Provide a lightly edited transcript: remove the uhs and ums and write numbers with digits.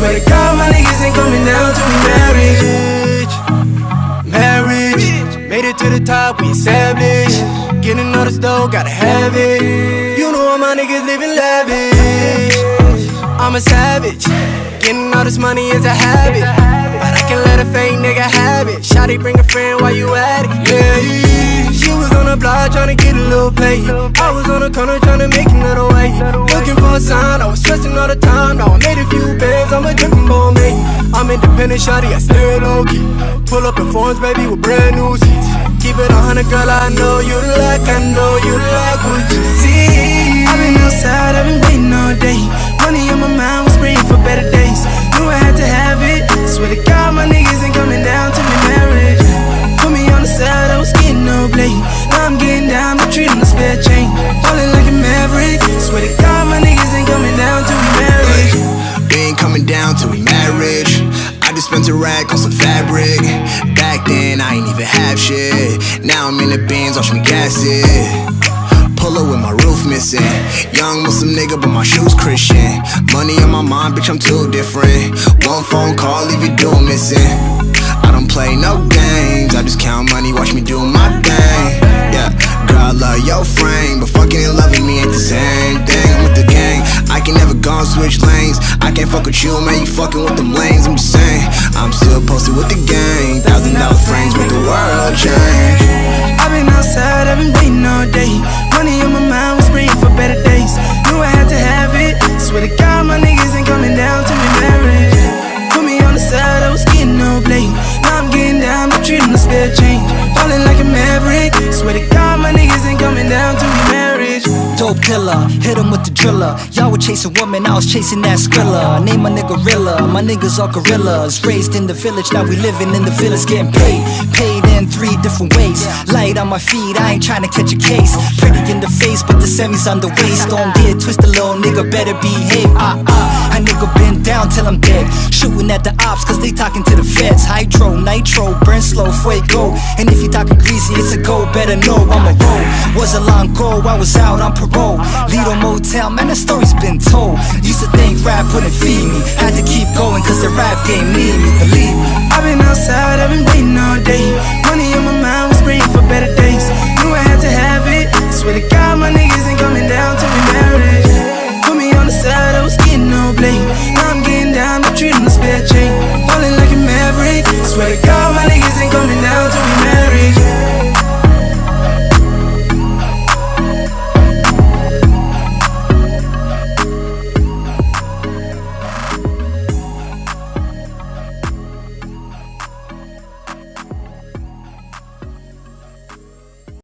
Swear to God, my niggas ain't coming down to be marriage. Made it to the top, we established. Getting all this dough, gotta have it. You know all my niggas living lavish. I'm a savage. Getting all this money is a habit, but I can let a fake nigga have it. Shawty, bring a friend while you at it. Yeah, she was on the block tryna get a little pay. I was on the corner tryna make another way. Looking for a sign, I was stressing all the time. Now I made a few bands, I'm a drippin' ball mate. I'm independent, shawty, I stay low-key. Pull up in forms, baby, with brand new seats. Keep it 100, girl, I know you like what you see. I've been outside, I've been waiting all day. Money on my mind was praying for better days. Knew I had to have it. Swear to God, my niggas ain't coming down to be marriage. Put me on the side, I was getting no blade. Now I'm getting down, I'm treating the spare chain. Ballin' like a maverick. Swear to God, my niggas ain't coming down to be married. We ain't coming down to be marriage. I just spent a rack on some fabric. Back then, I ain't even have shit. Now I'm in the Benz, watch me gas it. Pull up with my roof missing. Young Muslim nigga, but my shoes Christian. Money on my mind, bitch, I'm too different. One phone call, leave your dude missing. I don't play no games, I just count money, watch me do my thing. Yeah, girl, I love your frame, but fucking and loving me ain't the same thing. I'm with the gang, I can never go and switch lanes. I can't fuck with you, man, you fucking with them lanes. I'm just saying, I'm still posted with the gang. $1,000 frames make the world change. I've been outside, I've been waiting all day. Money on my mind was praying for better days. Knew I had to have it. Swear to God, my niggas ain't coming down to be married. Put me on the side, I was getting no blade. Now I'm getting down, I'm treating the spare change. Ballin' like a maverick. Swear to God, my niggas ain't coming down to be married. Dope killer, hit him with the driller. Y'all were chasing women, I was chasing that Skrilla. Name my nigga Rilla, my niggas are gorillas. Raised in the village, now we living in the village. Getting paid in 3 different ways. Light on my feet, I ain't tryna catch a case. Pretty in the face, but the semi's on the waist. Don't get twisted, little nigga, better behave. A nigga been down till I'm dead. Shooting at the ops, cause they talking to the feds. Hydro, nitro, burn slow, fuego. And if you talking greasy, it's a go, better know I'm a roll. Was a long go, I was out on parole. Lido Motel, man, the story's been told. Used to think rap wouldn't feed me. Had to keep going, cause the rap game need me, believe me. I've been outside, I've been waiting all day. Money